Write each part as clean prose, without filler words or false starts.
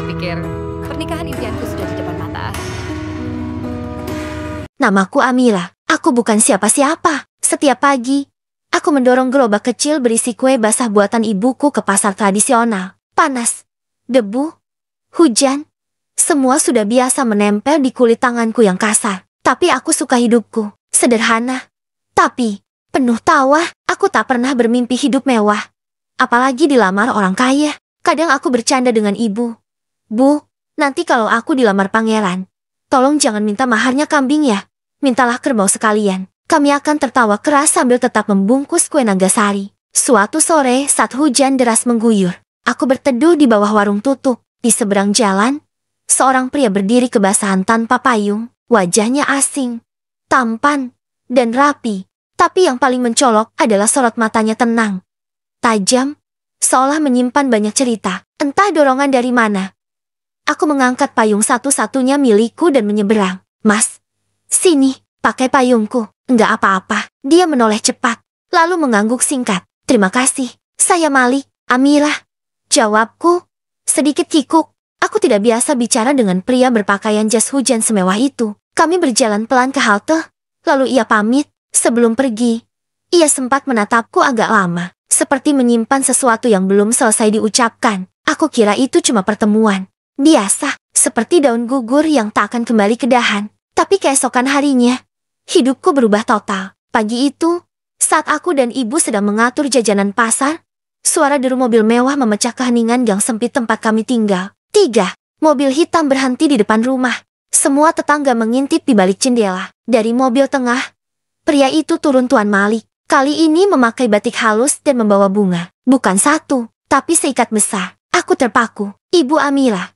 pikir pernikahan impianku sudah di depan mata. Namaku Amira. Aku bukan siapa-siapa. Setiap pagi, aku mendorong gerobak kecil berisi kue basah buatan ibuku ke pasar tradisional. Panas, debu, hujan, semua sudah biasa menempel di kulit tanganku yang kasar. Tapi aku suka hidupku. Sederhana, tapi penuh tawa. Aku tak pernah bermimpi hidup mewah. Apalagi dilamar orang kaya. Kadang aku bercanda dengan ibu. Bu, nanti kalau aku dilamar pangeran, tolong jangan minta maharnya kambing ya. Mintalah kerbau sekalian. Kami akan tertawa keras sambil tetap membungkus kue Nagasari. Suatu sore saat hujan deras mengguyur, aku berteduh di bawah warung tutup. Di seberang jalan, seorang pria berdiri kebasahan tanpa payung. Wajahnya asing, tampan, dan rapi. Tapi yang paling mencolok adalah sorot matanya tenang, tajam, seolah menyimpan banyak cerita. Entah dorongan dari mana. Aku mengangkat payung satu-satunya milikku dan menyeberang. Mas, sini, pakai payungku. Enggak apa-apa. Dia menoleh cepat, lalu mengangguk singkat. Terima kasih, saya Malik. Amira, jawabku, sedikit kikuk. Aku tidak biasa bicara dengan pria berpakaian jas hujan semewah itu. Kami berjalan pelan ke halte, lalu ia pamit. Sebelum pergi, ia sempat menatapku agak lama, seperti menyimpan sesuatu yang belum selesai diucapkan. Aku kira itu cuma pertemuan biasa, seperti daun gugur yang tak akan kembali ke dahan. Tapi keesokan harinya, hidupku berubah total. Pagi itu, saat aku dan ibu sedang mengatur jajanan pasar, suara deru mobil mewah memecah keheningan gang sempit tempat kami tinggal. 3 mobil hitam berhenti di depan rumah. Semua tetangga mengintip di balik jendela. Dari mobil tengah, pria itu turun Tuan Malik. Kali ini memakai batik halus dan membawa bunga. Bukan satu, tapi seikat besar. Aku terpaku. Ibu Amira,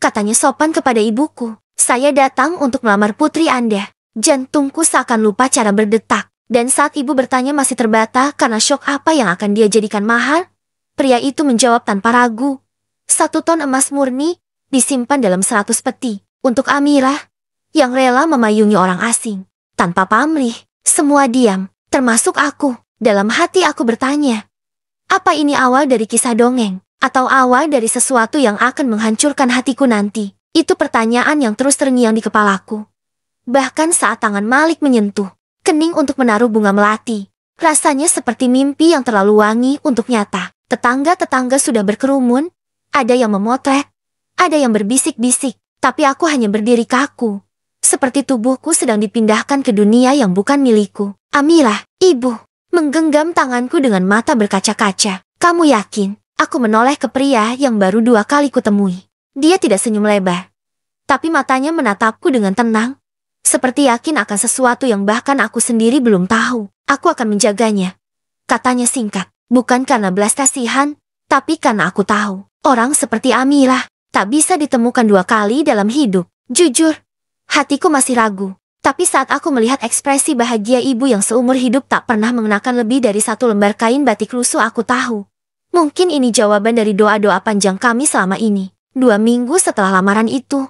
katanya sopan kepada ibuku. Saya datang untuk melamar putri Anda. Jantungku seakan lupa cara berdetak. Dan saat ibu bertanya masih terbata karena syok apa yang akan dia jadikan mahar, pria itu menjawab tanpa ragu. 1 ton emas murni disimpan dalam 100 peti. Untuk Amira, yang rela memayungi orang asing. Tanpa pamrih, semua diam, termasuk aku. Dalam hati aku bertanya, apa ini awal dari kisah dongeng? Atau awal dari sesuatu yang akan menghancurkan hatiku nanti? Itu pertanyaan yang terus terngiang di kepalaku. Bahkan saat tangan Malik menyentuh kening untuk menaruh bunga melati, rasanya seperti mimpi yang terlalu wangi untuk nyata. Tetangga-tetangga sudah berkerumun, ada yang memotret, ada yang berbisik-bisik, tapi aku hanya berdiri kaku. Seperti tubuhku sedang dipindahkan ke dunia yang bukan milikku. Amira, ibu, menggenggam tanganku dengan mata berkaca-kaca. Kamu yakin? Aku menoleh ke pria yang baru 2 kali kutemui. Dia tidak senyum lebar, tapi matanya menatapku dengan tenang, seperti yakin akan sesuatu yang bahkan aku sendiri belum tahu. Aku akan menjaganya, katanya singkat. Bukan karena belas kasihan, tapi karena aku tahu, orang seperti Amira tak bisa ditemukan 2 kali dalam hidup. Jujur, hatiku masih ragu. Tapi saat aku melihat ekspresi bahagia ibu yang seumur hidup tak pernah mengenakan lebih dari 1 lembar kain batik lusuh, aku tahu. Mungkin ini jawaban dari doa-doa panjang kami selama ini. 2 minggu setelah lamaran itu,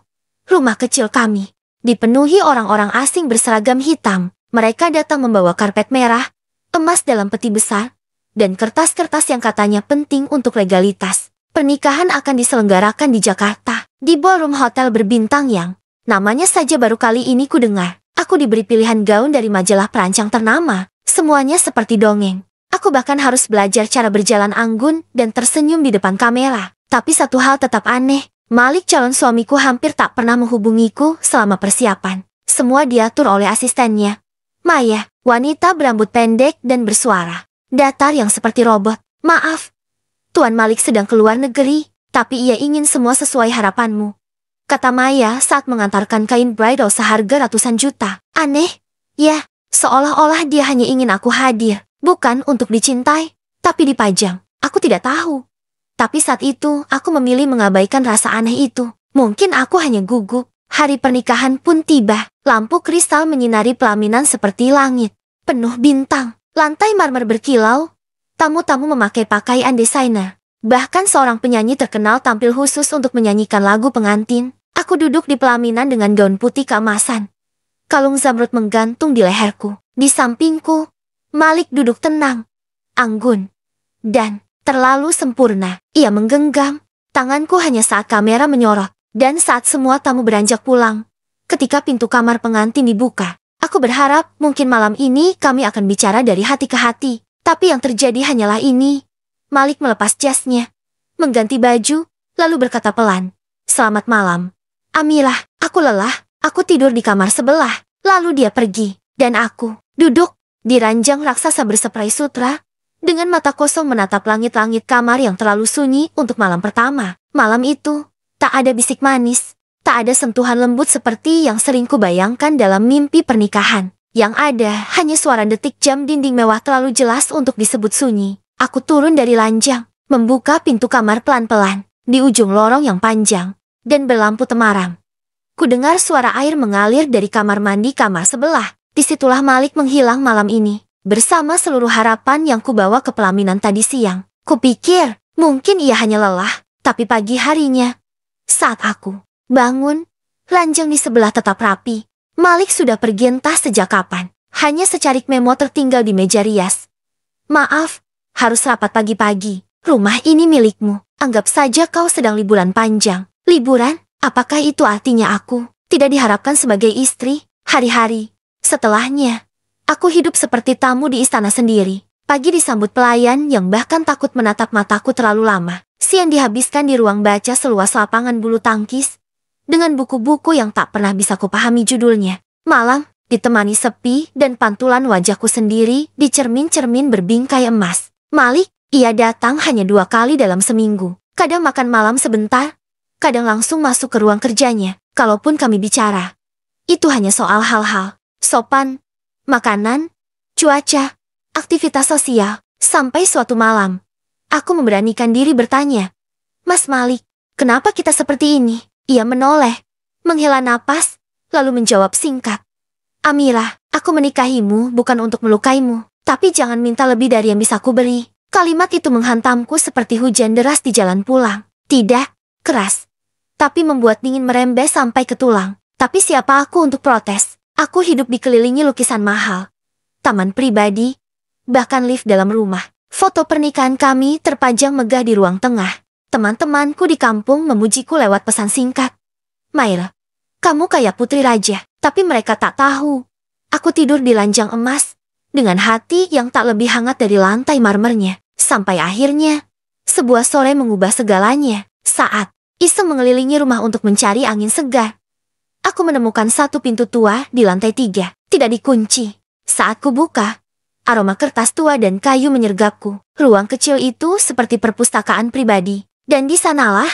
rumah kecil kami dipenuhi orang-orang asing berseragam hitam. Mereka datang membawa karpet merah, emas dalam peti besar, dan kertas-kertas yang katanya penting untuk legalitas. Pernikahan akan diselenggarakan di Jakarta, di ballroom hotel berbintang yang namanya saja baru kali ini ku dengar. Aku diberi pilihan gaun dari majalah perancang ternama. Semuanya seperti dongeng. Aku bahkan harus belajar cara berjalan anggun dan tersenyum di depan kamera. Tapi satu hal tetap aneh. Malik calon suamiku hampir tak pernah menghubungiku selama persiapan. Semua diatur oleh asistennya, Maya, wanita berambut pendek dan bersuara datar yang seperti robot. Maaf, Tuan Malik sedang keluar negeri, tapi ia ingin semua sesuai harapanmu, kata Maya saat mengantarkan kain bridal seharga ratusan juta. Aneh, ya, seolah-olah dia hanya ingin aku hadir, bukan untuk dicintai, tapi dipajang. Aku tidak tahu. Tapi saat itu, aku memilih mengabaikan rasa aneh itu. Mungkin aku hanya gugup. Hari pernikahan pun tiba. Lampu kristal menyinari pelaminan seperti langit penuh bintang. Lantai marmer berkilau. Tamu-tamu memakai pakaian desainer. Bahkan seorang penyanyi terkenal tampil khusus untuk menyanyikan lagu pengantin. Aku duduk di pelaminan dengan gaun putih keemasan. Kalung zamrud menggantung di leherku. Di sampingku, Malik duduk tenang, anggun, dan terlalu sempurna. Ia menggenggam Tanganku hanya saat kamera menyorot, dan saat semua tamu beranjak pulang. Ketika pintu kamar pengantin dibuka, aku berharap mungkin malam ini kami akan bicara dari hati ke hati. Tapi yang terjadi hanyalah ini. Malik melepas jasnya, mengganti baju, lalu berkata pelan, "Selamat malam, Amirah, aku lelah, aku tidur di kamar sebelah." Lalu dia pergi, dan aku duduk di ranjang raksasa berseprai sutra, dengan mata kosong menatap langit-langit kamar yang terlalu sunyi untuk malam pertama. Malam itu, tak ada bisik manis, tak ada sentuhan lembut seperti yang sering kubayangkan dalam mimpi pernikahan. Yang ada hanya suara detik jam dinding mewah terlalu jelas untuk disebut sunyi. Aku turun dari ranjang, membuka pintu kamar pelan-pelan, di ujung lorong yang panjang, dan berlampu temaram. Kudengar suara air mengalir dari kamar mandi kamar sebelah. Disitulah Malik menghilang malam ini, bersama seluruh harapan yang kubawa ke pelaminan tadi siang. Kupikir, mungkin ia hanya lelah, tapi pagi harinya, saat aku bangun, ranjang di sebelah tetap rapi. Malik sudah pergi entah sejak kapan. Hanya secarik memo tertinggal di meja rias. "Maaf, harus rapat pagi-pagi. Rumah ini milikmu. Anggap saja kau sedang liburan panjang." Liburan? Apakah itu artinya aku tidak diharapkan sebagai istri? Hari-hari setelahnya, aku hidup seperti tamu di istana sendiri. Pagi disambut pelayan yang bahkan takut menatap mataku terlalu lama. Siang dihabiskan di ruang baca seluas lapangan bulu tangkis, dengan buku-buku yang tak pernah bisa kupahami judulnya. Malam, ditemani sepi dan pantulan wajahku sendiri di cermin-cermin berbingkai emas. Malik, ia datang hanya 2 kali dalam seminggu. Kadang makan malam sebentar, kadang langsung masuk ke ruang kerjanya. Kalaupun kami bicara, itu hanya soal hal-hal sopan, makanan, cuaca, aktivitas sosial. Sampai suatu malam, aku memberanikan diri bertanya, "Mas Malik, kenapa kita seperti ini?" Ia menoleh, menghela napas, lalu menjawab singkat, "Amirah, aku menikahimu bukan untuk melukaimu, tapi jangan minta lebih dari yang bisa ku beri." Kalimat itu menghantamku seperti hujan deras di jalan pulang. Tidak keras, tapi membuat dingin merembes sampai ke tulang. Tapi siapa aku untuk protes? Aku hidup dikelilingi lukisan mahal, taman pribadi, bahkan lift dalam rumah. Foto pernikahan kami terpajang megah di ruang tengah. Teman-temanku di kampung memujiku lewat pesan singkat. "Maira, kamu kayak putri raja." Tapi mereka tak tahu, aku tidur di ranjang emas, dengan hati yang tak lebih hangat dari lantai marmernya. Sampai akhirnya, sebuah sore mengubah segalanya. Saat iseng mengelilingi rumah untuk mencari angin segar, aku menemukan satu pintu tua di lantai 3, tidak dikunci. Saat ku buka, aroma kertas tua dan kayu menyergapku. Ruang kecil itu seperti perpustakaan pribadi. Dan di sanalah,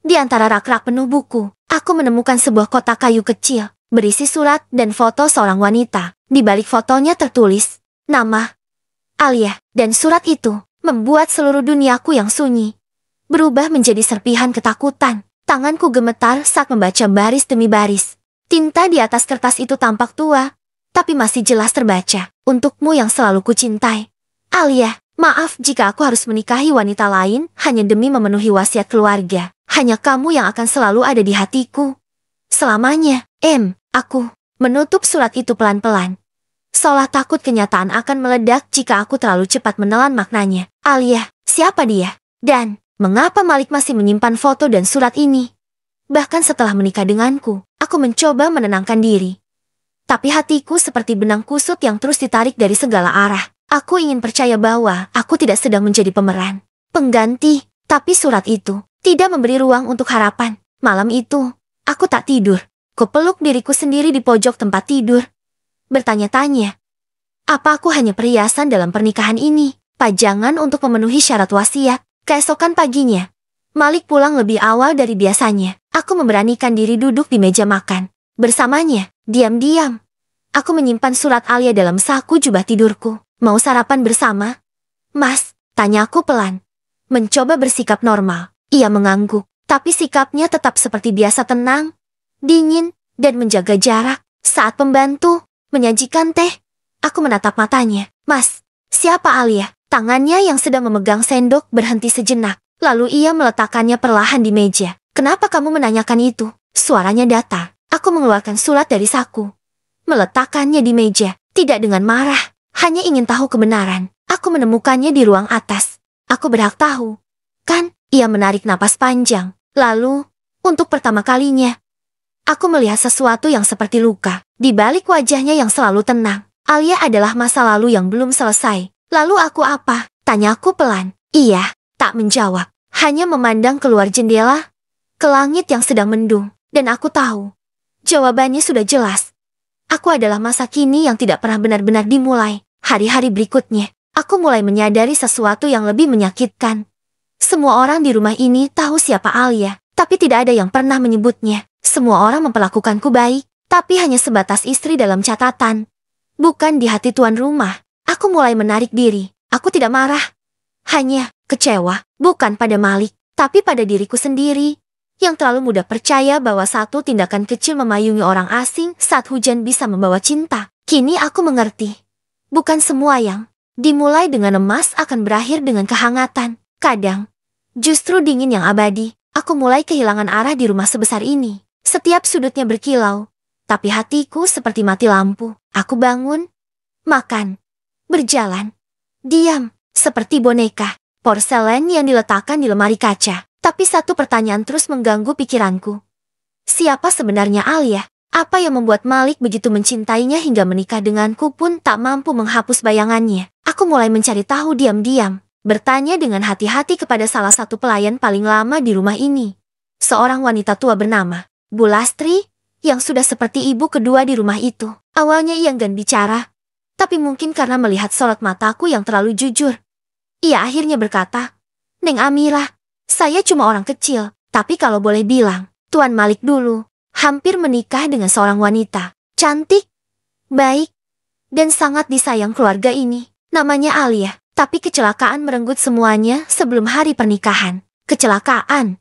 di antara rak-rak penuh buku, aku menemukan sebuah kotak kayu kecil, berisi surat dan foto seorang wanita. Di balik fotonya tertulis nama Alia, dan surat itu membuat seluruh duniaku yang sunyi berubah menjadi serpihan ketakutan. Tanganku gemetar saat membaca baris demi baris. Tinta di atas kertas itu tampak tua, tapi masih jelas terbaca. "Untukmu yang selalu kucintai, Alia, maaf jika aku harus menikahi wanita lain hanya demi memenuhi wasiat keluarga. Hanya kamu yang akan selalu ada di hatiku selamanya. Aku menutup surat itu pelan-pelan, seolah takut kenyataan akan meledak jika aku terlalu cepat menelan maknanya. Alia, siapa dia? Dan mengapa Malik masih menyimpan foto dan surat ini? Bahkan setelah menikah denganku, aku mencoba menenangkan diri. Tapi hatiku seperti benang kusut yang terus ditarik dari segala arah. Aku ingin percaya bahwa aku tidak sedang menjadi pemeran pengganti, tapi surat itu tidak memberi ruang untuk harapan. Malam itu, aku tak tidur. Kupeluk diriku sendiri di pojok tempat tidur, bertanya-tanya, apa aku hanya perhiasan dalam pernikahan ini? Pajangan untuk memenuhi syarat wasiat. Keesokan paginya, Malik pulang lebih awal dari biasanya. Aku memberanikan diri duduk di meja makan. Bersamanya, diam-diam, aku menyimpan surat Alia dalam saku jubah tidurku. "Mau sarapan bersama, Mas?" tanya aku pelan. Mencoba bersikap normal. Ia mengangguk, tapi sikapnya tetap seperti biasa, tenang, dingin, dan menjaga jarak. Saat pembantu menyajikan teh, aku menatap matanya. "Mas, siapa Alia?" Tangannya yang sedang memegang sendok berhenti sejenak. Lalu ia meletakkannya perlahan di meja. "Kenapa kamu menanyakan itu?" Suaranya datar. Aku mengeluarkan surat dari saku, meletakkannya di meja, tidak dengan marah, hanya ingin tahu kebenaran. "Aku menemukannya di ruang atas." "Aku berhak tahu, kan?" Ia menarik napas panjang. Lalu, untuk pertama kalinya, aku melihat sesuatu yang seperti luka. Di balik wajahnya yang selalu tenang, Alia adalah masa lalu yang belum selesai. Lalu aku apa? Tanyaku pelan. Ia tak menjawab, hanya memandang keluar jendela, ke langit yang sedang mendung. Dan aku tahu, jawabannya sudah jelas. Aku adalah masa kini yang tidak pernah benar-benar dimulai. Hari-hari berikutnya, aku mulai menyadari sesuatu yang lebih menyakitkan. Semua orang di rumah ini tahu siapa Alia, tapi tidak ada yang pernah menyebutnya. Semua orang memperlakukanku baik, tapi hanya sebatas istri dalam catatan. Bukan di hati tuan rumah. Aku mulai menarik diri. Aku tidak marah. Hanya kecewa, bukan pada Malik, tapi pada diriku sendiri, yang terlalu mudah percaya bahwa satu tindakan kecil memayungi orang asing saat hujan bisa membawa cinta. Kini aku mengerti. Bukan semua yang dimulai dengan emas akan berakhir dengan kehangatan. Kadang, justru dingin yang abadi. Aku mulai kehilangan arah di rumah sebesar ini. Setiap sudutnya berkilau, tapi hatiku seperti mati lampu. Aku bangun, makan, berjalan, diam, seperti boneka porselen yang diletakkan di lemari kaca. Tapi satu pertanyaan terus mengganggu pikiranku. Siapa sebenarnya Alia? Apa yang membuat Malik begitu mencintainya hingga menikah denganku pun tak mampu menghapus bayangannya. Aku mulai mencari tahu diam-diam. Bertanya dengan hati-hati kepada salah satu pelayan paling lama di rumah ini. Seorang wanita tua bernama Bu Lastri, yang sudah seperti ibu kedua di rumah itu. Awalnya ia enggan bicara, tapi mungkin karena melihat sorot mataku yang terlalu jujur. Ia akhirnya berkata, "Neng Amira, saya cuma orang kecil, tapi kalau boleh bilang, Tuan Malik dulu hampir menikah dengan seorang wanita. Cantik, baik, dan sangat disayang keluarga ini. Namanya Alia. Tapi kecelakaan merenggut semuanya sebelum hari pernikahan. Kecelakaan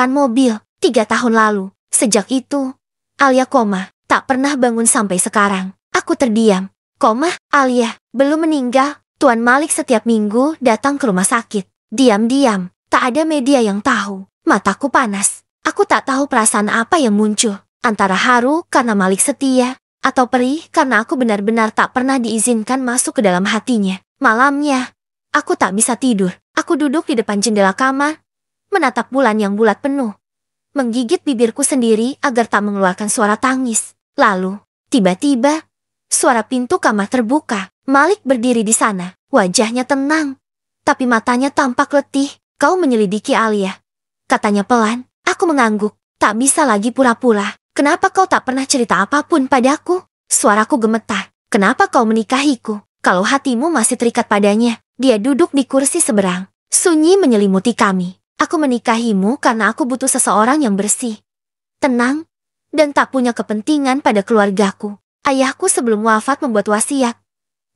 mobil, 3 tahun lalu. Sejak itu, Alia koma, tak pernah bangun sampai sekarang. Aku terdiam. Koma, Alia, belum meninggal. Tuan Malik setiap minggu datang ke rumah sakit. Diam-diam, tak ada media yang tahu. Mataku panas. Aku tak tahu perasaan apa yang muncul. Antara haru karena Malik setia, atau perih karena aku benar-benar tak pernah diizinkan masuk ke dalam hatinya. Malamnya, aku tak bisa tidur. Aku duduk di depan jendela kamar, menatap bulan yang bulat penuh, menggigit bibirku sendiri agar tak mengeluarkan suara tangis. Lalu, tiba-tiba, suara pintu kamar terbuka. Malik berdiri di sana, wajahnya tenang, tapi matanya tampak letih. "Kau menyelidiki Alia," katanya pelan. Aku mengangguk. Tak bisa lagi pura-pura. "Kenapa kau tak pernah cerita apapun padaku?" Suaraku gemetar. "Kenapa kau menikahiku kalau hatimu masih terikat padanya?" Dia duduk di kursi seberang. Sunyi menyelimuti kami. "Aku menikahimu karena aku butuh seseorang yang bersih, tenang, dan tak punya kepentingan pada keluargaku. Ayahku sebelum wafat membuat wasiat.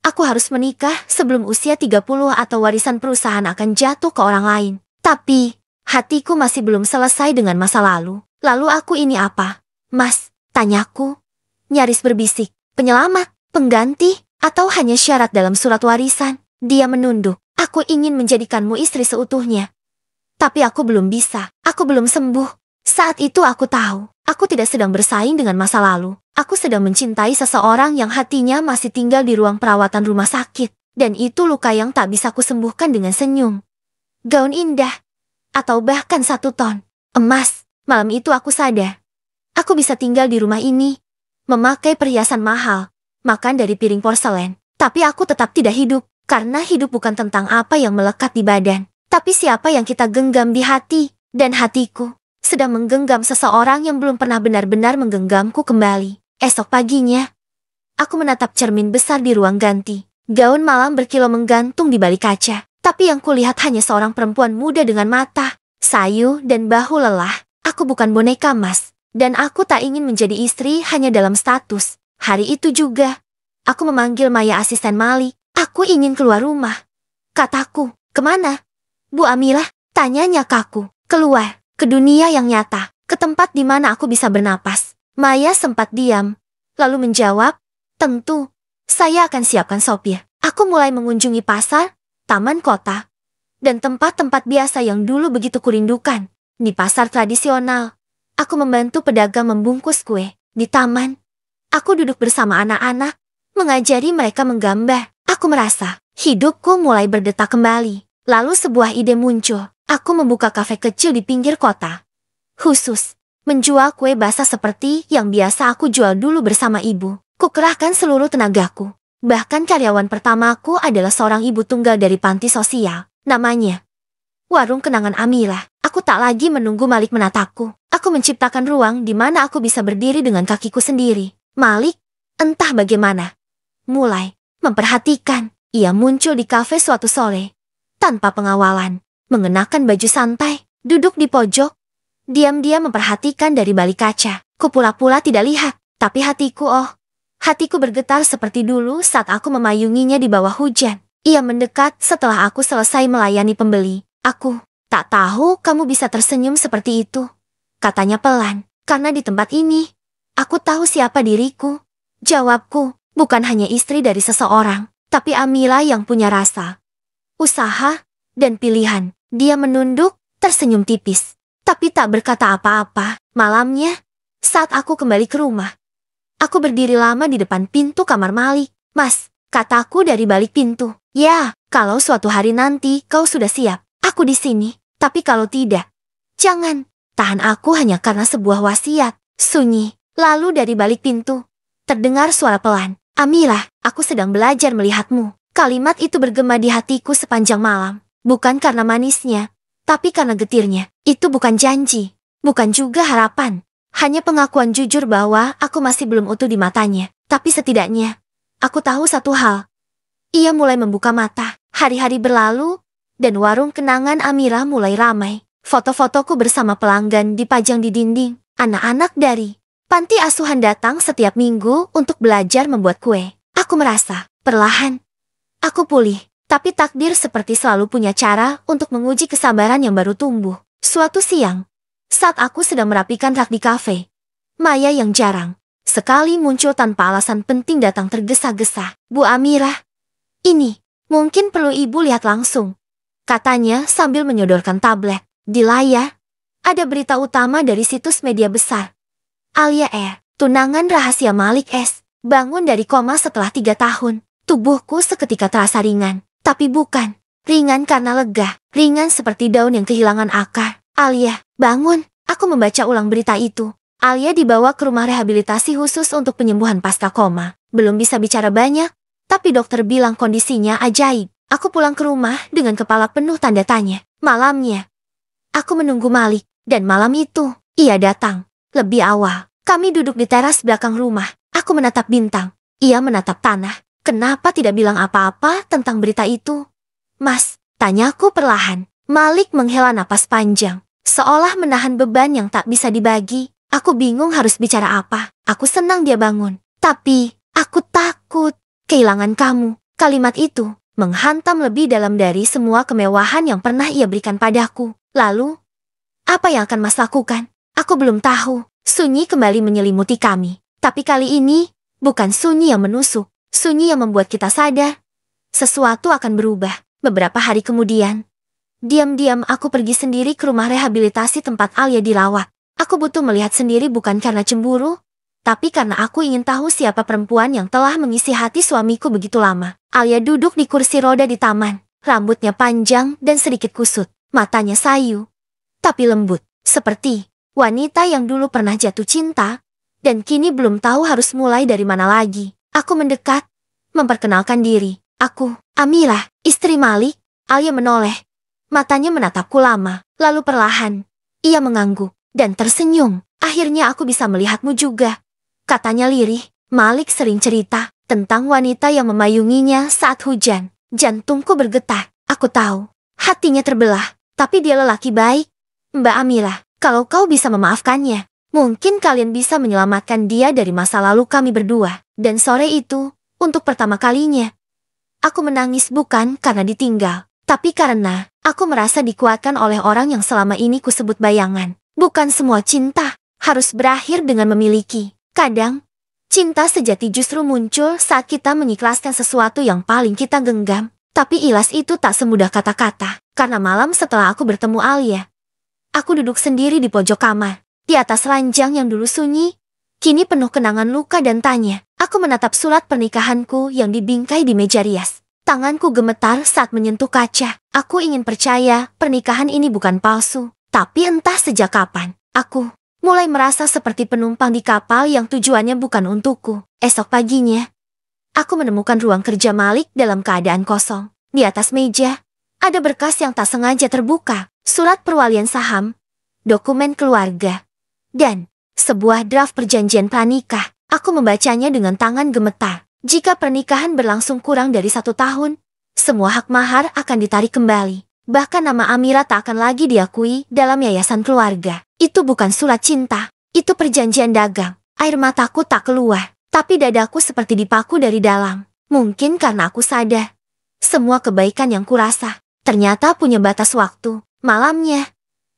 Aku harus menikah sebelum usia 30 atau warisan perusahaan akan jatuh ke orang lain. Tapi, hatiku masih belum selesai dengan masa lalu. Lalu aku ini apa, Mas?" tanyaku, nyaris berbisik. "Penyelamat, pengganti, atau hanya syarat dalam surat warisan?" Dia menunduk. "Aku ingin menjadikanmu istri seutuhnya. Tapi aku belum bisa. Aku belum sembuh." Saat itu aku tahu, aku tidak sedang bersaing dengan masa lalu. Aku sedang mencintai seseorang yang hatinya masih tinggal di ruang perawatan rumah sakit. Dan itu luka yang tak bisa kusembuhkan dengan senyum, gaun indah, atau bahkan 1 ton emas. Malam itu aku sadar, aku bisa tinggal di rumah ini, memakai perhiasan mahal, makan dari piring porselen. Tapi aku tetap tidak hidup. Karena hidup bukan tentang apa yang melekat di badan, tapi siapa yang kita genggam di hati. Dan hatiku sedang menggenggam seseorang yang belum pernah benar-benar menggenggamku kembali. Esok paginya, aku menatap cermin besar di ruang ganti. Gaun malam berkilau menggantung di balik kaca. Tapi yang kulihat hanya seorang perempuan muda dengan mata, sayu dan bahu lelah. Aku bukan boneka, Mas. Dan aku tak ingin menjadi istri hanya dalam status. Hari itu juga, aku memanggil Maya, asisten Malik. "Aku ingin keluar rumah," kataku. "Kemana, Bu Amilah?" tanyanya kaku. "Keluar, ke dunia yang nyata, ke tempat di mana aku bisa bernapas." Maya sempat diam, lalu menjawab, "Tentu, saya akan siapkan sopir." Aku mulai mengunjungi pasar, taman kota, dan tempat-tempat biasa yang dulu begitu kurindukan. Di pasar tradisional, aku membantu pedagang membungkus kue. Di taman, aku duduk bersama anak-anak, mengajari mereka menggambar. Aku merasa hidupku mulai berdetak kembali. Lalu sebuah ide muncul. Aku membuka kafe kecil di pinggir kota. Khusus menjual kue basah seperti yang biasa aku jual dulu bersama ibu. Kukerahkan seluruh tenagaku. Bahkan karyawan pertamaku adalah seorang ibu tunggal dari panti sosial. Namanya Warung Kenangan Amira. Aku tak lagi menunggu Malik menatapku. Aku menciptakan ruang di mana aku bisa berdiri dengan kakiku sendiri. Malik, entah bagaimana, mulai memperhatikan. Ia muncul di kafe suatu sore, tanpa pengawalan, mengenakan baju santai, duduk di pojok, diam-diam memperhatikan dari balik kaca. Ku pula-pula tidak lihat, tapi hatiku bergetar seperti dulu saat aku memayunginya di bawah hujan. Ia mendekat setelah aku selesai melayani pembeli. Aku tak tahu kamu bisa tersenyum seperti itu, katanya pelan. Karena di tempat ini, aku tahu siapa diriku. Jawabku, bukan hanya istri dari seseorang, tapi Amira yang punya rasa, usaha, dan pilihan. Dia menunduk, tersenyum tipis, tapi tak berkata apa-apa. Malamnya, saat aku kembali ke rumah, aku berdiri lama di depan pintu kamar Malik. Mas, kataku dari balik pintu. Ya, kalau suatu hari nanti kau sudah siap, aku di sini. Tapi kalau tidak, jangan tahan aku hanya karena sebuah wasiat. Sunyi. Lalu dari balik pintu, terdengar suara pelan. Amira, aku sedang belajar melihatmu. Kalimat itu bergema di hatiku sepanjang malam. Bukan karena manisnya, tapi karena getirnya. Itu bukan janji, bukan juga harapan. Hanya pengakuan jujur bahwa aku masih belum utuh di matanya. Tapi setidaknya, aku tahu satu hal. Ia mulai membuka mata. Hari-hari berlalu, dan warung kenangan Amira mulai ramai. Foto-fotoku bersama pelanggan dipajang di dinding. Anak-anak dari panti asuhan datang setiap minggu untuk belajar membuat kue. Aku merasa, perlahan, aku pulih. Tapi takdir seperti selalu punya cara untuk menguji kesabaran yang baru tumbuh. Suatu siang, saat aku sedang merapikan rak di kafe, Maya yang jarang sekali muncul tanpa alasan penting datang tergesa-gesa. Bu Amira, ini mungkin perlu ibu lihat langsung, katanya sambil menyodorkan tablet. Di layar, ada berita utama dari situs media besar. Alia tunangan rahasia Malik S. bangun dari koma setelah 3 tahun. Tubuhku seketika terasa ringan. Tapi bukan ringan karena lega. Ringan seperti daun yang kehilangan akar. Alia, bangun. Aku membaca ulang berita itu. Alia dibawa ke rumah rehabilitasi khusus untuk penyembuhan pasca koma. Belum bisa bicara banyak, tapi dokter bilang kondisinya ajaib. Aku pulang ke rumah dengan kepala penuh tanda tanya. Malamnya, aku menunggu Malik. Dan malam itu, ia datang lebih awal. Kami duduk di teras belakang rumah. Aku menatap bintang. Ia menatap tanah. Kenapa tidak bilang apa-apa tentang berita itu? Mas, tanyaku perlahan. Malik menghela napas panjang, seolah menahan beban yang tak bisa dibagi. Aku bingung harus bicara apa. Aku senang dia bangun. Tapi, aku takut kehilangan kamu. Kalimat itu menghantam lebih dalam dari semua kemewahan yang pernah ia berikan padaku. Lalu, apa yang akan Mas lakukan? Aku belum tahu. Sunyi kembali menyelimuti kami. Tapi kali ini, bukan sunyi yang menusuk. Sunyi yang membuat kita sadar sesuatu akan berubah. Beberapa hari kemudian, diam-diam aku pergi sendiri ke rumah rehabilitasi tempat Alia dirawat. Aku butuh melihat sendiri bukan karena cemburu, tapi karena aku ingin tahu siapa perempuan yang telah mengisi hati suamiku begitu lama. Alia duduk di kursi roda di taman. Rambutnya panjang dan sedikit kusut. Matanya sayu, tapi lembut. Seperti wanita yang dulu pernah jatuh cinta, dan kini belum tahu harus mulai dari mana lagi. Aku mendekat, memperkenalkan diri. Aku, Amira, istri Malik. Alia menoleh. Matanya menatapku lama, lalu perlahan, ia mengangguk dan tersenyum. Akhirnya aku bisa melihatmu juga, katanya lirih. Malik sering cerita tentang wanita yang memayunginya saat hujan. Jantungku bergetar. Aku tahu, hatinya terbelah, tapi dia lelaki baik. Mbak Amira, kalau kau bisa memaafkannya, mungkin kalian bisa menyelamatkan dia dari masa lalu kami berdua. Dan sore itu, untuk pertama kalinya, aku menangis bukan karena ditinggal, tapi karena aku merasa dikuatkan oleh orang yang selama ini kusebut bayangan. Bukan semua cinta harus berakhir dengan memiliki. Kadang, cinta sejati justru muncul saat kita mengikhlaskan sesuatu yang paling kita genggam. Tapi ikhlas itu tak semudah kata-kata. Karena malam setelah aku bertemu Alia, aku duduk sendiri di pojok kamar. Di atas ranjang yang dulu sunyi, kini penuh kenangan luka dan tanya. Aku menatap surat pernikahanku yang dibingkai di meja rias. Tanganku gemetar saat menyentuh kaca. Aku ingin percaya pernikahan ini bukan palsu. Tapi entah sejak kapan, aku mulai merasa seperti penumpang di kapal yang tujuannya bukan untukku. Esok paginya, aku menemukan ruang kerja Malik dalam keadaan kosong. Di atas meja, ada berkas yang tak sengaja terbuka. Surat perwalian saham, dokumen keluarga, dan sebuah draft perjanjian pranikah. Aku membacanya dengan tangan gemetar. Jika pernikahan berlangsung kurang dari 1 tahun, semua hak mahar akan ditarik kembali. Bahkan nama Amira tak akan lagi diakui dalam yayasan keluarga. Itu bukan surat cinta, itu perjanjian dagang. Air mataku tak keluar, tapi dadaku seperti dipaku dari dalam. Mungkin karena aku sadar, semua kebaikan yang kurasa ternyata punya batas waktu. Malamnya,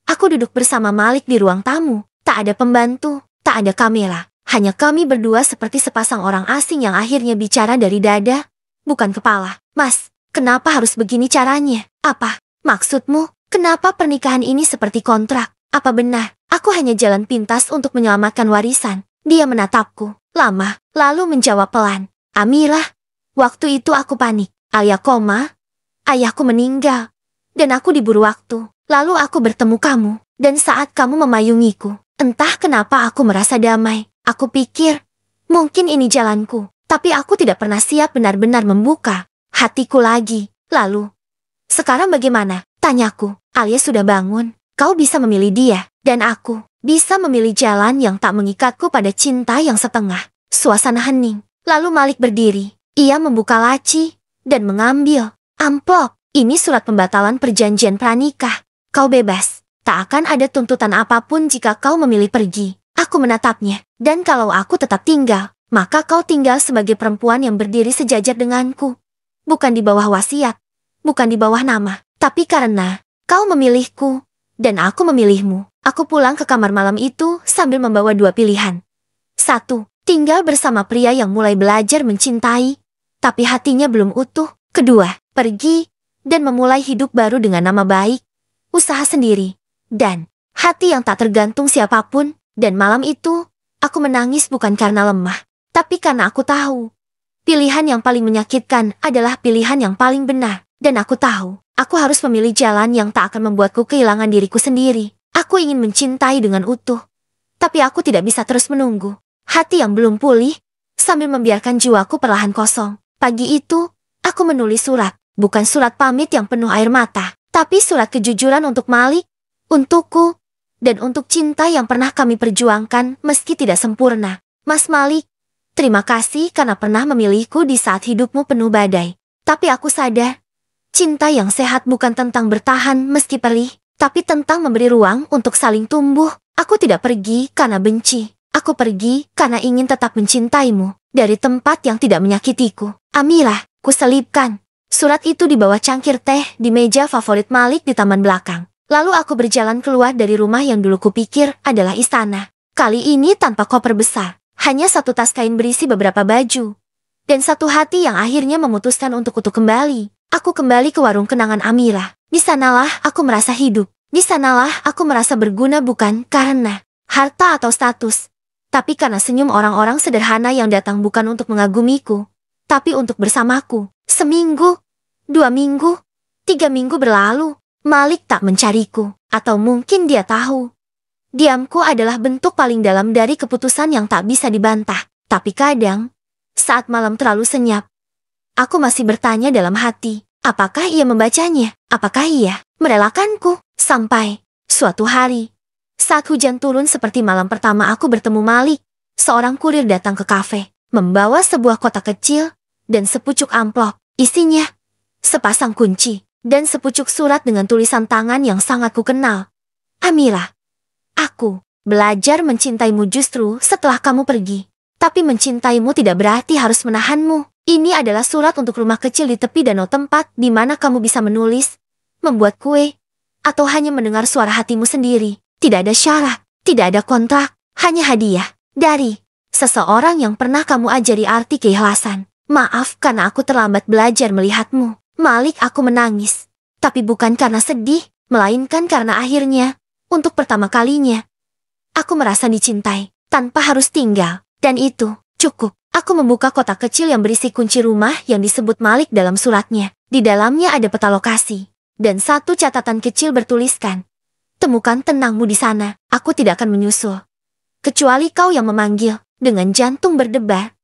aku duduk bersama Malik di ruang tamu. Tak ada pembantu, tak ada kamera. Hanya kami berdua seperti sepasang orang asing yang akhirnya bicara dari dada, bukan kepala. Mas, kenapa harus begini caranya? Apa maksudmu? Kenapa pernikahan ini seperti kontrak? Apa benar aku hanya jalan pintas untuk menyelamatkan warisan? Dia menatapku lama, lalu menjawab pelan. Amira, waktu itu aku panik. Ayah koma, ayahku meninggal, dan aku diburu waktu. Lalu aku bertemu kamu, dan saat kamu memayungiku, entah kenapa aku merasa damai. Aku pikir, mungkin ini jalanku, tapi aku tidak pernah siap benar-benar membuka hatiku lagi. Lalu, sekarang bagaimana? Tanyaku. Alia sudah bangun. Kau bisa memilih dia, dan aku bisa memilih jalan yang tak mengikatku pada cinta yang setengah. Suasana hening. Lalu Malik berdiri. Ia membuka laci dan mengambil amplop. Ini surat pembatalan perjanjian pranikah. Kau bebas. Tak akan ada tuntutan apapun jika kau memilih pergi. Aku menatapnya, dan kalau aku tetap tinggal, maka kau tinggal sebagai perempuan yang berdiri sejajar denganku. Bukan di bawah wasiat, bukan di bawah nama, tapi karena kau memilihku, dan aku memilihmu. Aku pulang ke kamar malam itu sambil membawa 2 pilihan. 1. Tinggal bersama pria yang mulai belajar mencintai, tapi hatinya belum utuh. 2. Pergi, dan memulai hidup baru dengan nama baik, usaha sendiri, dan hati yang tak tergantung siapapun. Dan malam itu, aku menangis bukan karena lemah, tapi karena aku tahu, pilihan yang paling menyakitkan adalah pilihan yang paling benar. Dan aku tahu, aku harus memilih jalan yang tak akan membuatku kehilangan diriku sendiri. Aku ingin mencintai dengan utuh, tapi aku tidak bisa terus menunggu hati yang belum pulih, sambil membiarkan jiwaku perlahan kosong. Pagi itu, aku menulis surat, bukan surat pamit yang penuh air mata, tapi surat kejujuran untuk Malik, untukku, dan untuk cinta yang pernah kami perjuangkan meski tidak sempurna. Mas Malik, terima kasih karena pernah memilihku di saat hidupmu penuh badai. Tapi aku sadar, cinta yang sehat bukan tentang bertahan meski perih, tapi tentang memberi ruang untuk saling tumbuh. Aku tidak pergi karena benci. Aku pergi karena ingin tetap mencintaimu dari tempat yang tidak menyakitiku. Amira, kuselipkan surat itu di bawah cangkir teh di meja favorit Malik di taman belakang. Lalu aku berjalan keluar dari rumah yang dulu kupikir adalah istana. Kali ini tanpa koper besar, hanya 1 tas kain berisi beberapa baju, dan 1 hati yang akhirnya memutuskan untuk utuh kembali. Aku kembali ke warung kenangan Amira. Di sanalah aku merasa hidup. Di sanalah aku merasa berguna bukan karena harta atau status, tapi karena senyum orang-orang sederhana yang datang bukan untuk mengagumiku, tapi untuk bersamaku. Seminggu, 2 minggu, 3 minggu berlalu. Malik tak mencariku, atau mungkin dia tahu. Diamku adalah bentuk paling dalam dari keputusan yang tak bisa dibantah. Tapi kadang, saat malam terlalu senyap, aku masih bertanya dalam hati, apakah ia membacanya? Apakah ia merelakanku? Sampai suatu hari, saat hujan turun seperti malam pertama aku bertemu Malik, seorang kurir datang ke kafe, membawa sebuah kotak kecil dan sepucuk amplop. Isinya sepasang kunci dan sepucuk surat dengan tulisan tangan yang sangat kukenal. Amira, aku belajar mencintaimu justru setelah kamu pergi. Tapi mencintaimu tidak berarti harus menahanmu. Ini adalah surat untuk rumah kecil di tepi danau, tempat di mana kamu bisa menulis, membuat kue, atau hanya mendengar suara hatimu sendiri. Tidak ada syarat, tidak ada kontrak, hanya hadiah dari seseorang yang pernah kamu ajari arti keikhlasan. Maaf karena aku terlambat belajar melihatmu. Malik, aku menangis. Tapi bukan karena sedih, melainkan karena akhirnya, untuk pertama kalinya, aku merasa dicintai, tanpa harus tinggal. Dan itu, cukup. Aku membuka kotak kecil yang berisi kunci rumah yang disebut Malik dalam suratnya. Di dalamnya ada peta lokasi. Dan satu catatan kecil bertuliskan, "Temukan tenangmu di sana, aku tidak akan menyusul. Kecuali kau yang memanggil." Dengan jantung berdebar,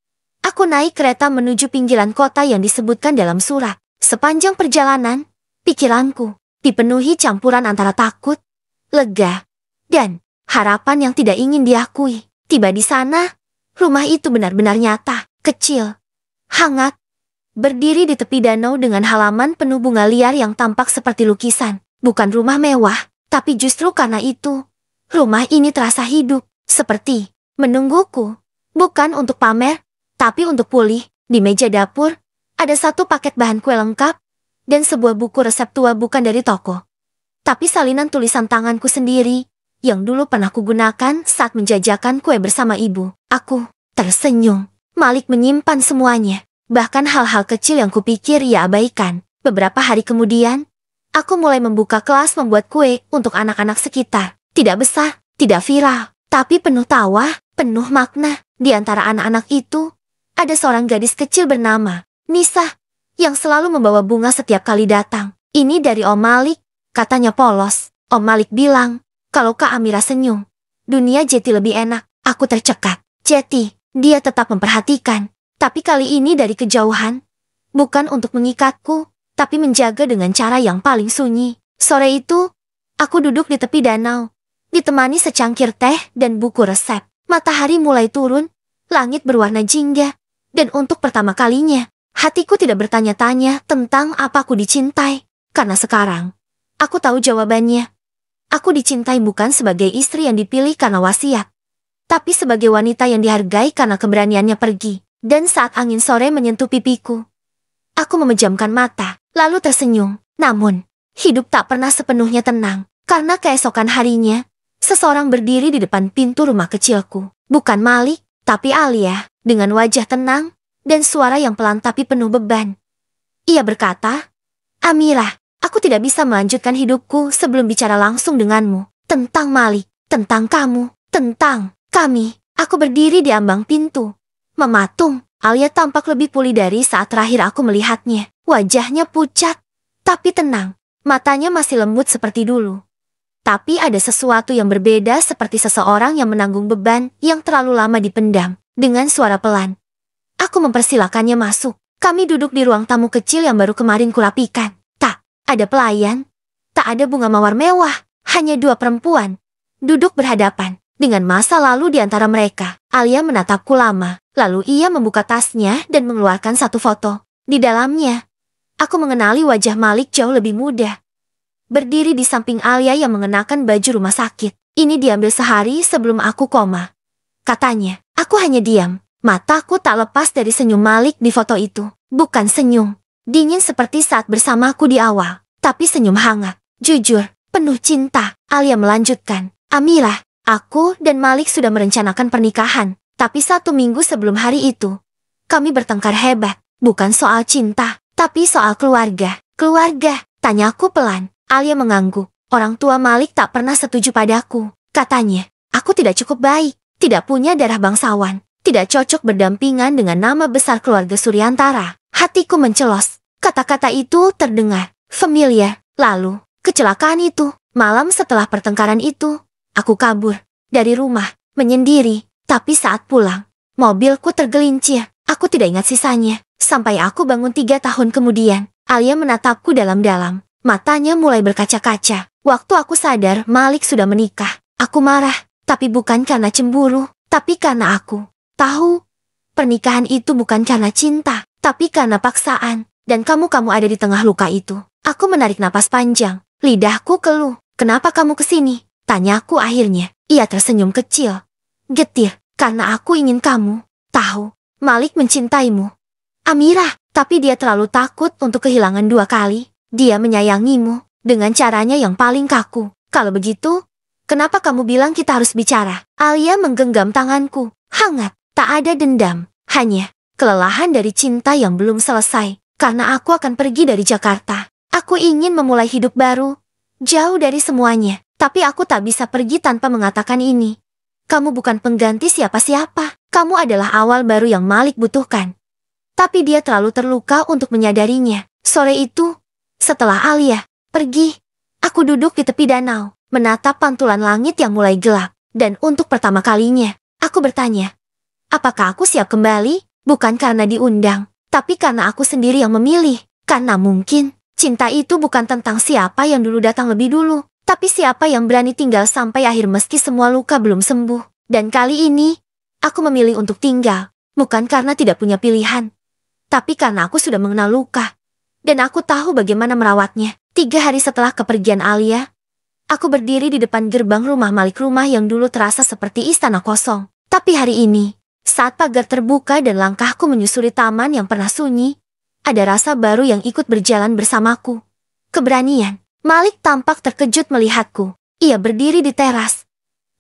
aku naik kereta menuju pinggiran kota yang disebutkan dalam surat. Sepanjang perjalanan, pikiranku dipenuhi campuran antara takut, lega, dan harapan yang tidak ingin diakui. Tiba di sana, rumah itu benar-benar nyata, kecil, hangat, berdiri di tepi danau dengan halaman penuh bunga liar yang tampak seperti lukisan. Bukan rumah mewah, tapi justru karena itu, rumah ini terasa hidup, seperti menungguku. Bukan untuk pamer, tapi untuk pulih. Di meja dapur, ada satu paket bahan kue lengkap, dan sebuah buku resep tua bukan dari toko, tapi salinan tulisan tanganku sendiri, yang dulu pernah kugunakan saat menjajakan kue bersama ibu. Aku tersenyum. Malik menyimpan semuanya, bahkan hal-hal kecil yang kupikir ia abaikan. Beberapa hari kemudian, aku mulai membuka kelas membuat kue untuk anak-anak sekitar. Tidak besar, tidak viral, tapi penuh tawa, penuh makna. Di antara anak-anak itu, ada seorang gadis kecil bernama Nisa, yang selalu membawa bunga setiap kali datang. "Ini dari Om Malik," katanya polos. Om Malik bilang, kalau Kak Amira senyum, dunia jadi lebih enak. Aku tercekat. Jeti, dia tetap memperhatikan. Tapi kali ini dari kejauhan. Bukan untuk mengikatku, tapi menjaga dengan cara yang paling sunyi. Sore itu, aku duduk di tepi danau, ditemani secangkir teh dan buku resep. Matahari mulai turun, langit berwarna jingga, dan untuk pertama kalinya, hatiku tidak bertanya-tanya tentang apa aku dicintai. Karena sekarang, aku tahu jawabannya. Aku dicintai bukan sebagai istri yang dipilih karena wasiat, tapi sebagai wanita yang dihargai karena keberaniannya pergi. Dan saat angin sore menyentuh pipiku, aku memejamkan mata, lalu tersenyum. Namun, hidup tak pernah sepenuhnya tenang, karena keesokan harinya, seseorang berdiri di depan pintu rumah kecilku. Bukan Malik, tapi Alia, dengan wajah tenang, dan suara yang pelan tapi penuh beban. Ia berkata, "Amira, aku tidak bisa melanjutkan hidupku sebelum bicara langsung denganmu. Tentang Malik, tentang kamu, tentang kami." Aku berdiri di ambang pintu, mematung. Alia tampak lebih pulih dari saat terakhir aku melihatnya. Wajahnya pucat, tapi tenang. Matanya masih lembut seperti dulu. Tapi ada sesuatu yang berbeda, seperti seseorang yang menanggung beban yang terlalu lama dipendam. Dengan suara pelan, aku mempersilakannya masuk. Kami duduk di ruang tamu kecil yang baru kemarin kurapikan. Tak ada pelayan, tak ada bunga mawar mewah, hanya dua perempuan duduk berhadapan. Dengan masa lalu di antara mereka, Alia menatapku lama, lalu ia membuka tasnya dan mengeluarkan satu foto. Di dalamnya, aku mengenali wajah Malik jauh lebih muda. Berdiri di samping Alia yang mengenakan baju rumah sakit. "Ini diambil sehari sebelum aku koma," katanya. Aku hanya diam. Mataku tak lepas dari senyum Malik di foto itu. Bukan senyum dingin seperti saat bersamaku di awal, tapi senyum hangat, jujur, penuh cinta. Alia melanjutkan, "Amira, aku dan Malik sudah merencanakan pernikahan. Tapi 1 minggu sebelum hari itu, kami bertengkar hebat. Bukan soal cinta, tapi soal keluarga." "Keluarga?" tanyaku pelan. Alia mengangguk. "Orang tua Malik tak pernah setuju padaku," katanya. "Aku tidak cukup baik, tidak punya darah bangsawan, tidak cocok berdampingan dengan nama besar keluarga Suryantara." Hatiku mencelos. Kata-kata itu terdengar familiar. Lalu, kecelakaan itu. Malam setelah pertengkaran itu, aku kabur dari rumah, menyendiri. Tapi saat pulang, mobilku tergelincir. Aku tidak ingat sisanya. Sampai aku bangun 3 tahun kemudian. Alia menatapku dalam-dalam. Matanya mulai berkaca-kaca. Waktu aku sadar Malik sudah menikah. Aku marah, tapi bukan karena cemburu, tapi karena aku tahu pernikahan itu bukan karena cinta, tapi karena paksaan. Dan kamu ada di tengah luka itu. Aku menarik napas panjang. Lidahku keluh. "Kenapa kamu kesini?" tanyaku akhirnya. Ia tersenyum kecil. "Getir, karena aku ingin kamu tahu. Malik mencintaimu, Amira, tapi dia terlalu takut untuk kehilangan 2 kali. Dia menyayangimu dengan caranya yang paling kaku. Kalau begitu, kenapa kamu bilang kita harus bicara?" Alia menggenggam tanganku. Hangat, tak ada dendam, hanya kelelahan dari cinta yang belum selesai. Karena aku akan pergi dari Jakarta. Aku ingin memulai hidup baru, jauh dari semuanya. Tapi aku tak bisa pergi tanpa mengatakan ini. Kamu bukan pengganti siapa-siapa. Kamu adalah awal baru yang Malik butuhkan. Tapi dia terlalu terluka untuk menyadarinya. Sore itu, setelah Alia pergi, aku duduk di tepi danau, menatap pantulan langit yang mulai gelap. Dan untuk pertama kalinya, aku bertanya, apakah aku siap kembali? Bukan karena diundang, tapi karena aku sendiri yang memilih. Karena mungkin, cinta itu bukan tentang siapa yang dulu datang lebih dulu, tapi siapa yang berani tinggal sampai akhir meski semua luka belum sembuh. Dan kali ini, aku memilih untuk tinggal, bukan karena tidak punya pilihan, tapi karena aku sudah mengenal luka. Dan aku tahu bagaimana merawatnya. 3 hari setelah kepergian Alia, aku berdiri di depan gerbang rumah Malik, rumah yang dulu terasa seperti istana kosong. Tapi hari ini, saat pagar terbuka dan langkahku menyusuri taman yang pernah sunyi, ada rasa baru yang ikut berjalan bersamaku. Keberanian. Malik tampak terkejut melihatku. Ia berdiri di teras,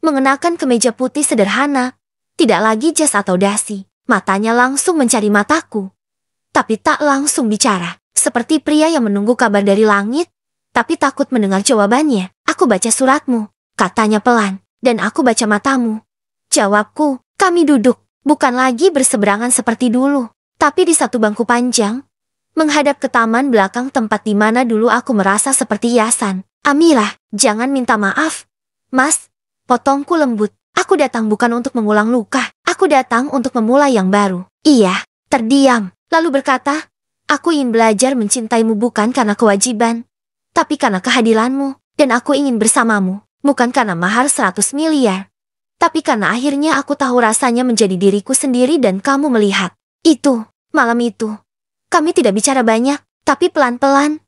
mengenakan kemeja putih sederhana, tidak lagi jas atau dasi. Matanya langsung mencari mataku, tapi tak langsung bicara. Seperti pria yang menunggu kabar dari langit, tapi takut mendengar jawabannya. Aku baca suratmu, katanya pelan, dan aku baca matamu. Jawabku, kami duduk, bukan lagi berseberangan seperti dulu, tapi di satu bangku panjang, menghadap ke taman belakang tempat di mana dulu aku merasa seperti hiasan. Amira, jangan minta maaf. Mas, potongku lembut. Aku datang bukan untuk mengulang luka, aku datang untuk memulai yang baru. Ia terdiam, lalu berkata, aku ingin belajar mencintaimu bukan karena kewajiban, tapi karena kehadiranmu, dan aku ingin bersamamu, bukan karena mahar 100 miliar. Tapi karena akhirnya aku tahu rasanya menjadi diriku sendiri dan kamu melihat. Itu, malam itu, kami tidak bicara banyak, tapi pelan-pelan,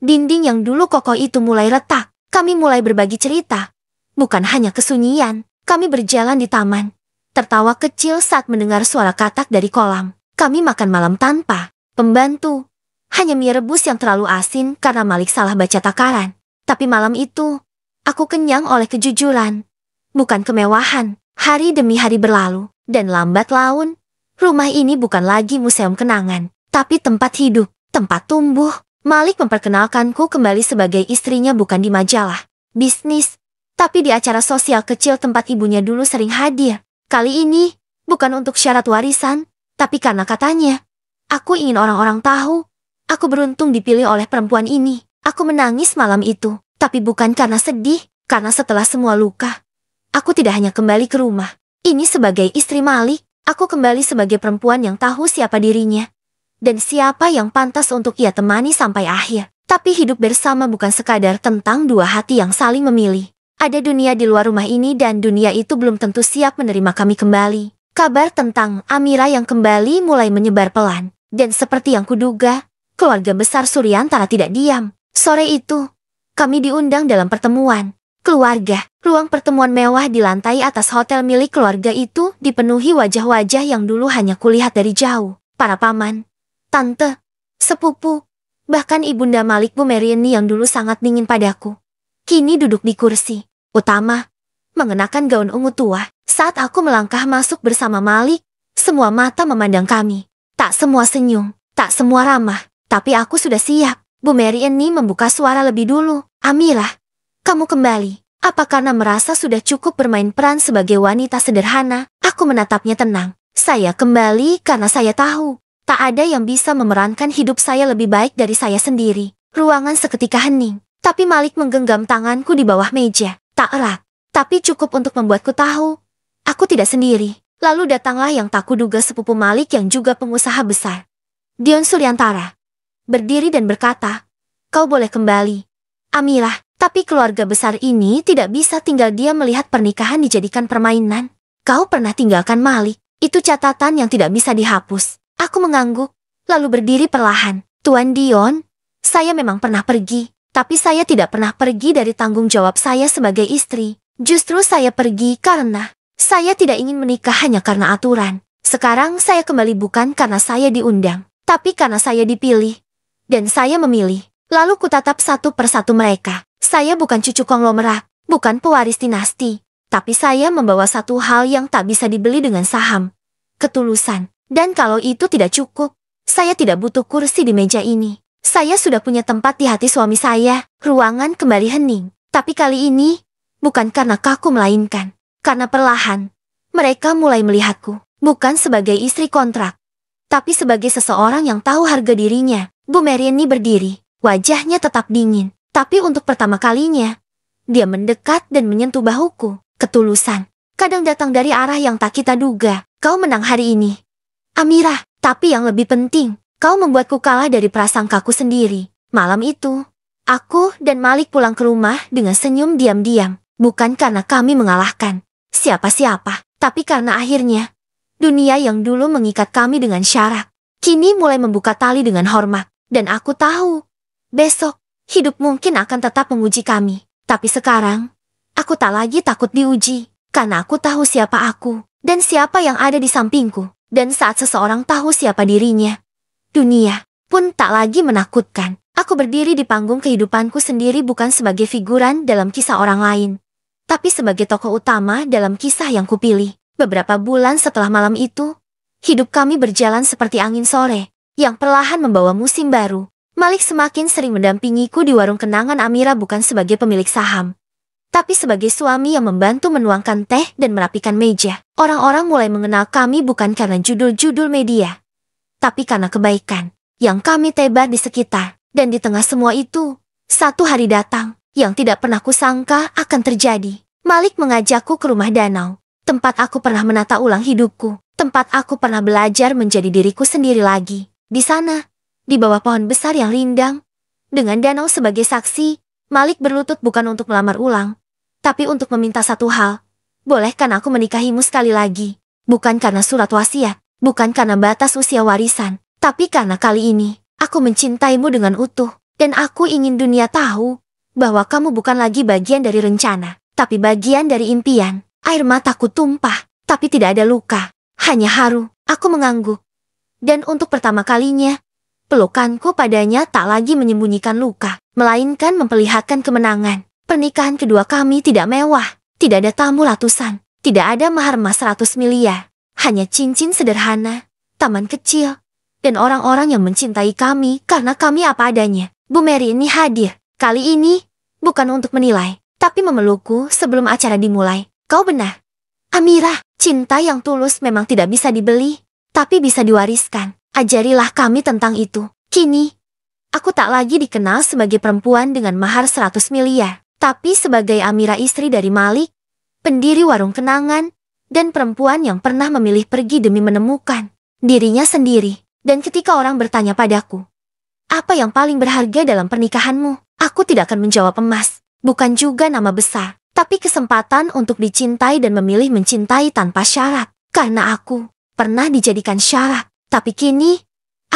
dinding yang dulu kokoh itu mulai retak. Kami mulai berbagi cerita, bukan hanya kesunyian. Kami berjalan di taman, tertawa kecil saat mendengar suara katak dari kolam. Kami makan malam tanpa pembantu, hanya mie rebus yang terlalu asin karena Malik salah baca takaran. Tapi malam itu, aku kenyang oleh kejujuran, bukan kemewahan. Hari demi hari berlalu, dan lambat laun, rumah ini bukan lagi museum kenangan, tapi tempat hidup, tempat tumbuh. Malik memperkenalkanku kembali sebagai istrinya bukan di majalah bisnis, tapi di acara sosial kecil tempat ibunya dulu sering hadir. Kali ini, bukan untuk syarat warisan, tapi karena katanya, aku ingin orang-orang tahu, aku beruntung dipilih oleh perempuan ini. Aku menangis malam itu, tapi bukan karena sedih, karena setelah semua luka, aku tidak hanya kembali ke rumah ini sebagai istri Malik, aku kembali sebagai perempuan yang tahu siapa dirinya, dan siapa yang pantas untuk ia temani sampai akhir. Tapi hidup bersama bukan sekadar tentang dua hati yang saling memilih. Ada dunia di luar rumah ini dan dunia itu belum tentu siap menerima kami kembali. Kabar tentang Amira yang kembali mulai menyebar pelan. Dan seperti yang kuduga, keluarga besar Suryantara tidak diam. Sore itu, kami diundang dalam pertemuan keluarga. Ruang pertemuan mewah di lantai atas hotel milik keluarga itu dipenuhi wajah-wajah yang dulu hanya kulihat dari jauh. Para paman, tante, sepupu, bahkan ibunda Malik, Bu Mariani yang dulu sangat dingin padaku, kini duduk di kursi utama, mengenakan gaun ungu tua. Saat aku melangkah masuk bersama Malik, semua mata memandang kami. Tak semua senyum, tak semua ramah, tapi aku sudah siap. Bu Mariani membuka suara lebih dulu. Amira, kamu kembali. Apa karena merasa sudah cukup bermain peran sebagai wanita sederhana? Aku menatapnya tenang. Saya kembali karena saya tahu, tak ada yang bisa memerankan hidup saya lebih baik dari saya sendiri. Ruangan seketika hening, tapi Malik menggenggam tanganku di bawah meja. Tak erat, tapi cukup untuk membuatku tahu, aku tidak sendiri. Lalu datanglah yang tak kuduga, sepupu Malik yang juga pengusaha besar, Dion Suryantara, berdiri dan berkata, kau boleh kembali, Amira. Tapi keluarga besar ini tidak bisa tinggal diam melihat pernikahan dijadikan permainan. Kau pernah tinggalkan Malik, itu catatan yang tidak bisa dihapus. Aku mengangguk, lalu berdiri perlahan. Tuan Dion, saya memang pernah pergi, tapi saya tidak pernah pergi dari tanggung jawab saya sebagai istri. Justru saya pergi karena saya tidak ingin menikah hanya karena aturan. Sekarang saya kembali bukan karena saya diundang, tapi karena saya dipilih. Dan saya memilih. Lalu kutatap satu persatu mereka. Saya bukan cucu konglomerat, bukan pewaris dinasti, tapi saya membawa satu hal yang tak bisa dibeli dengan saham. Ketulusan. Dan kalau itu tidak cukup, saya tidak butuh kursi di meja ini. Saya sudah punya tempat di hati suami saya. Ruangan kembali hening. Tapi kali ini, bukan karena kaku melainkan, karena perlahan, mereka mulai melihatku. bukan sebagai istri kontrak, tapi sebagai seseorang yang tahu harga dirinya. Bu Merini berdiri, wajahnya tetap dingin, tapi untuk pertama kalinya, dia mendekat dan menyentuh bahuku. Ketulusan kadang datang dari arah yang tak kita duga. Kau menang hari ini, Amirah, tapi yang lebih penting, kau membuatku kalah dari prasangkaku sendiri. Malam itu, aku dan Malik pulang ke rumah dengan senyum diam-diam, bukan karena kami mengalahkan siapa-siapa, tapi karena akhirnya, dunia yang dulu mengikat kami dengan syarat, kini mulai membuka tali dengan hormat. Dan aku tahu, besok, hidup mungkin akan tetap menguji kami. Tapi sekarang, aku tak lagi takut diuji, karena aku tahu siapa aku, dan siapa yang ada di sampingku. Dan saat seseorang tahu siapa dirinya, dunia pun tak lagi menakutkan. Aku berdiri di panggung kehidupanku sendiri bukan sebagai figuran dalam kisah orang lain, tapi sebagai tokoh utama dalam kisah yang kupilih. Beberapa bulan setelah malam itu, hidup kami berjalan seperti angin sore, yang perlahan membawa musim baru. Malik semakin sering mendampingiku di warung kenangan Amira bukan sebagai pemilik saham, tapi sebagai suami yang membantu menuangkan teh dan merapikan meja. Orang-orang mulai mengenal kami bukan karena judul-judul media, tapi karena kebaikan yang kami tebar di sekitar. Dan di tengah semua itu, satu hari datang yang tidak pernah kusangka akan terjadi. Malik mengajakku ke rumah danau, tempat aku pernah menata ulang hidupku, tempat aku pernah belajar menjadi diriku sendiri lagi. Di sana, di bawah pohon besar yang rindang, dengan danau sebagai saksi, Malik berlutut bukan untuk melamar ulang, tapi untuk meminta satu hal. Bolehkan aku menikahimu sekali lagi? Bukan karena surat wasiat, bukan karena batas usia warisan, tapi karena kali ini, aku mencintaimu dengan utuh, dan aku ingin dunia tahu bahwa kamu bukan lagi bagian dari rencana, tapi bagian dari impian. Air mataku tumpah, tapi tidak ada luka, hanya haru. Aku mengangguk. Dan untuk pertama kalinya, pelukanku padanya tak lagi menyembunyikan luka, melainkan memperlihatkan kemenangan. Pernikahan kedua kami tidak mewah, tidak ada tamu ratusan, tidak ada mahar emas 100 miliar, hanya cincin sederhana, taman kecil, dan orang-orang yang mencintai kami karena kami apa adanya. Bu Merini hadir, kali ini, bukan untuk menilai, tapi memelukku sebelum acara dimulai. Kau benar, Amirah, cinta yang tulus memang tidak bisa dibeli, tapi bisa diwariskan. Ajarilah kami tentang itu. Kini, aku tak lagi dikenal sebagai perempuan dengan mahar 100 miliar, tapi sebagai Amirah istri dari Malik, pendiri warung kenangan, dan perempuan yang pernah memilih pergi demi menemukan dirinya sendiri. Dan ketika orang bertanya padaku, apa yang paling berharga dalam pernikahanmu? Aku tidak akan menjawab emas, bukan juga nama besar, tapi kesempatan untuk dicintai dan memilih mencintai tanpa syarat. Karena aku pernah dijadikan syarat, tapi kini,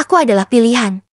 aku adalah pilihan.